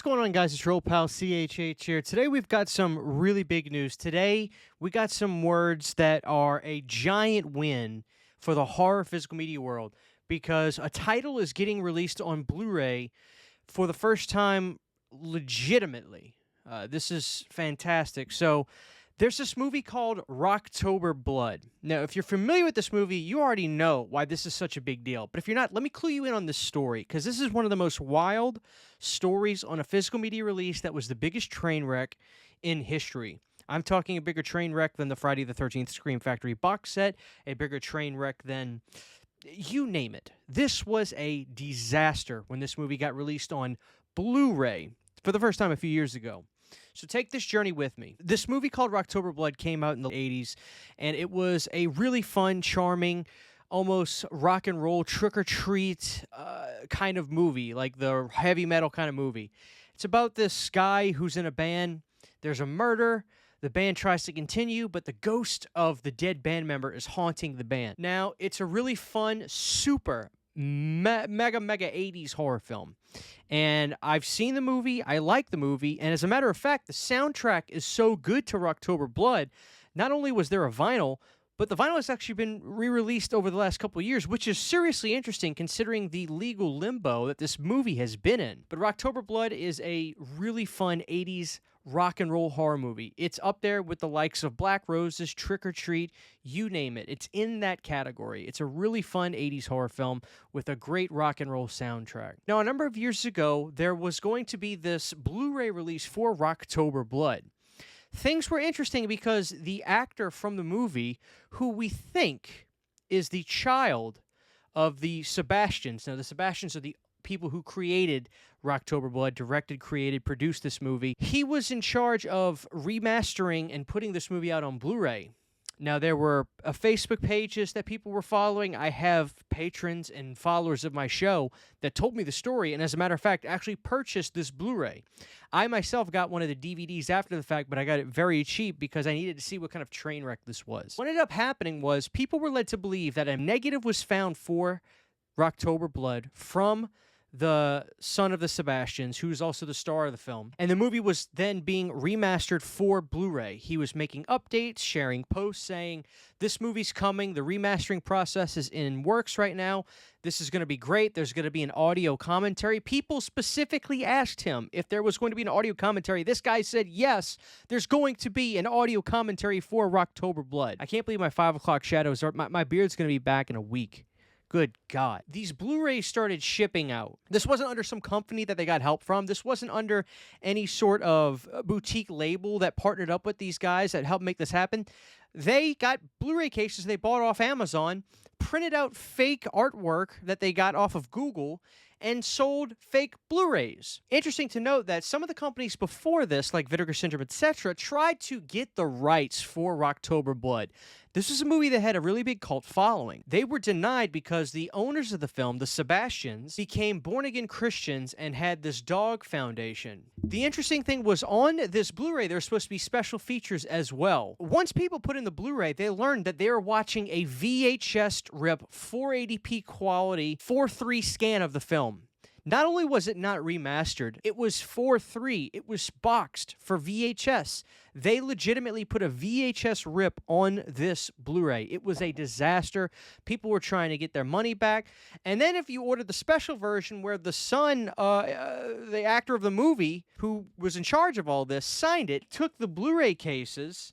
going on, guys? It's your old pal CHH here. Today we've got some really big news. Today we got some words that are a giant win for the horror physical media world because a title is getting released on Blu-ray for the first time legitimately. This is fantastic. So there's this movie called Rocktober Blood. Now, if you're familiar with this movie, you already know why this is such a big deal. But if you're not, let me clue you in on this story, because this is one of the most wild stories on a physical media release that was the biggest train wreck in history. I'm talking a bigger train wreck than the Friday the 13th Scream Factory box set, a bigger train wreck than you name it. This was a disaster when this movie got released on Blu-ray for the first time a few years ago. So take this journey with me. This movie called Rocktober Blood came out in the 80s, and it was a really fun, charming, almost rock and roll trick-or-treat kind of movie, like the heavy metal kind of movie. It's about this guy who's in a band. There's a murder. The band tries to continue, but the ghost of the dead band member is haunting the band. Now, it's a really fun, super mega 80s horror film. And I've seen the movie, I like the movie, and as a matter of fact, the soundtrack is so good to Rocktober Blood. Not only was there a vinyl, but the vinyl has actually been re-released over the last couple of years, which is seriously interesting considering the legal limbo that this movie has been in. But Rocktober Blood is a really fun 80s rock and roll horror movie. It's up there with the likes of Black Roses, Trick or Treat, you name it. It's in that category. It's a really fun 80s horror film with a great rock and roll soundtrack. Now, a number of years ago, there was going to be this Blu-ray release for Rocktober Blood. Things were interesting because the actor from the movie, who we think is the child of the Sebastians. Now, the Sebastians are the people who created Rocktober Blood, directed, created, produced this movie. He was in charge of remastering and putting this movie out on Blu-ray. Now, there were Facebook pages that people were following. I have patrons and followers of my show that told me the story, and as a matter of fact, actually purchased this Blu-ray. I myself got one of the DVDs after the fact, but I got it very cheap because I needed to see what kind of train wreck this was. What ended up happening was people were led to believe that a negative was found for Rocktober Blood from the son of the Sebastians, who's also the star of the film. And the movie was then being remastered for Blu-ray. He was making updates, sharing posts saying, this movie's coming, the remastering process is in works right now, this is going to be great, there's going to be an audio commentary. People specifically asked him if there was going to be an audio commentary. This guy said, yes, there's going to be an audio commentary for Rocktober Blood. I can't believe my 5 o'clock shadows are, my beard's going to be back in a week. Good God. These Blu-rays started shipping out. This wasn't under some company that they got help from. This wasn't under any sort of boutique label that partnered up with these guys that helped make this happen. They got Blu-ray cases they bought off Amazon, printed out fake artwork that they got off of Google, and sold fake Blu-rays. Interesting to note that some of the companies before this, like Vinegar Syndrome, etc., tried to get the rights for Rocktober Blood. This was a movie that had a really big cult following. They were denied because the owners of the film, the Sebastians, became born-again Christians and had this dog foundation. The interesting thing was on this Blu-ray, there were supposed to be special features as well. Once people put in the Blu-ray, they learned that they were watching a VHS rip 480p quality 4:3 scan of the film. Not only was it not remastered, it was 4:3. It was boxed for VHS. They legitimately put a VHS rip on this Blu-ray. It was a disaster. People were trying to get their money back. And then if you ordered the special version where the son, the actor of the movie, who was in charge of all this, signed it, took the Blu-ray cases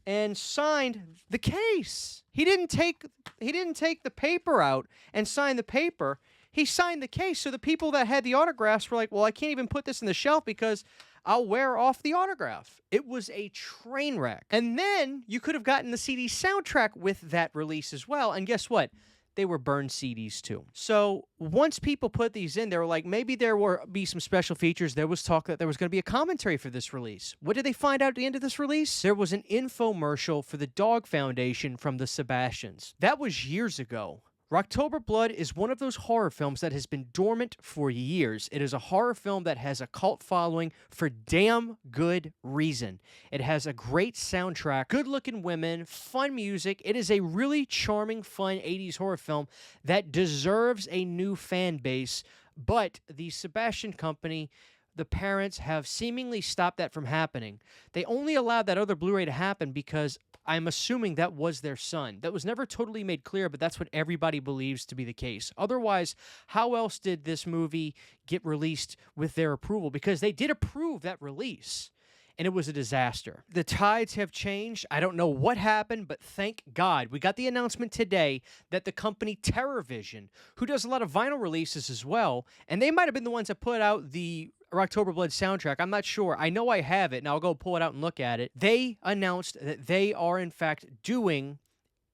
and signed the case. He didn't take the paper out and sign the paper. He signed the case, so the people that had the autographs were like, well, I can't even put this in the shelf because I'll wear off the autograph. It was a train wreck. And then you could have gotten the CD soundtrack with that release as well, and guess what? They were burned CDs too. So once people put these in, they were like, maybe there will be some special features. There was talk that there was going to be a commentary for this release. What did they find out at the end of this release? There was an infomercial for the Dog Foundation from the Sebastians. That was years ago. Rocktober Blood is one of those horror films that has been dormant for years. It is a horror film that has a cult following for damn good reason. It has a great soundtrack, good-looking women, fun music. It is a really charming, fun 80s horror film that deserves a new fan base, but the Sebastian Company, the parents have seemingly stopped that from happening. They only allowed that other Blu-ray to happen because I'm assuming that was their son. That was never totally made clear, but that's what everybody believes to be the case. Otherwise, how else did this movie get released with their approval? Because they did approve that release, and it was a disaster. The tides have changed. I don't know what happened, but thank God we got the announcement today that the company TerrorVision, who does a lot of vinyl releases as well, and they might have been the ones that put out the Rocktober Blood soundtrack. I'm not sure. I know I have it, and I'll go pull it out and look at it. They announced that they are, in fact, doing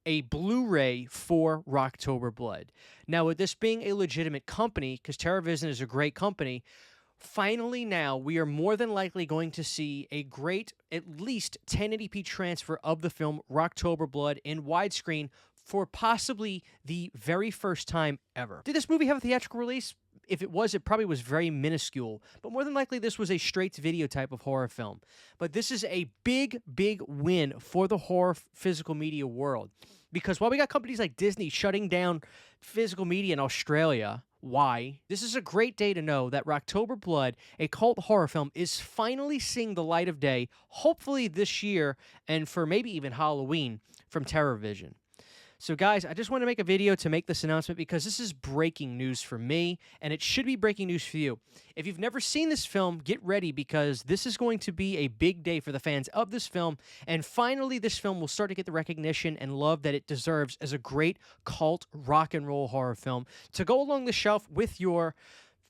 a Blu-ray for Rocktober Blood. Now, with this being a legitimate company, because TerrorVision is a great company, finally now we are more than likely going to see a great, at least 1080p transfer of the film Rocktober Blood in widescreen for possibly the very first time ever. Did this movie have a theatrical release? If it was, it probably was very minuscule. But more than likely, this was a straight-to-video type of horror film. But this is a big, big win for the horror physical media world. Because while we got companies like Disney shutting down physical media in Australia, why? This is a great day to know that Rocktober Blood, a cult horror film, is finally seeing the light of day, hopefully this year, and for maybe even Halloween, from TerrorVision. So guys, I just want to make a video to make this announcement because this is breaking news for me, and it should be breaking news for you. If you've never seen this film, get ready because this is going to be a big day for the fans of this film, and finally this film will start to get the recognition and love that it deserves as a great cult rock and roll horror film to go along the shelf with your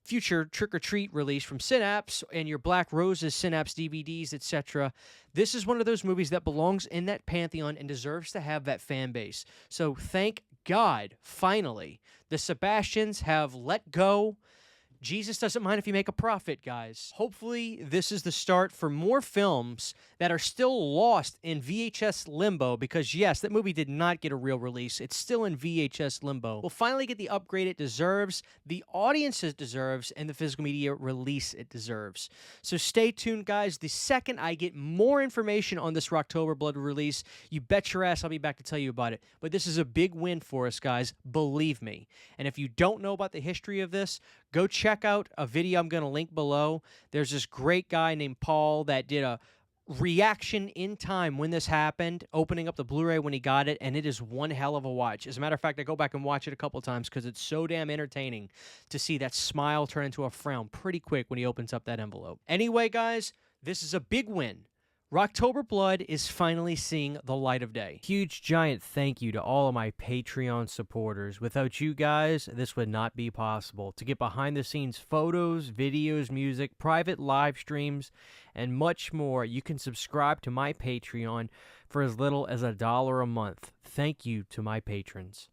future trick-or-treat release from Synapse and your Black Roses Synapse DVDs, etc. This is one of those movies that belongs in that pantheon and deserves to have that fan base. So thank God, finally, the Sebastians have let go. Jesus doesn't mind if you make a profit, guys. Hopefully, this is the start for more films that are still lost in VHS limbo because, yes, that movie did not get a real release. It's still in VHS limbo. We'll finally get the upgrade it deserves, the audience it deserves, and the physical media release it deserves. So stay tuned, guys. The second I get more information on this Rocktober Blood release, you bet your ass I'll be back to tell you about it. But this is a big win for us, guys. Believe me. And if you don't know about the history of this, go check out a video I'm going to link below. There's this great guy named Paul that did a reaction in time when this happened, opening up the Blu-ray when he got it, and it is one hell of a watch. As a matter of fact, I go back and watch it a couple times because it's so damn entertaining to see that smile turn into a frown pretty quick when he opens up that envelope. Anyway, guys, this is a big win. Rocktober Blood is finally seeing the light of day. Huge, giant thank you to all of my Patreon supporters. Without you guys, this would not be possible. To get behind-the-scenes photos, videos, music, private live streams, and much more, you can subscribe to my Patreon for as little as $1 a month. Thank you to my patrons.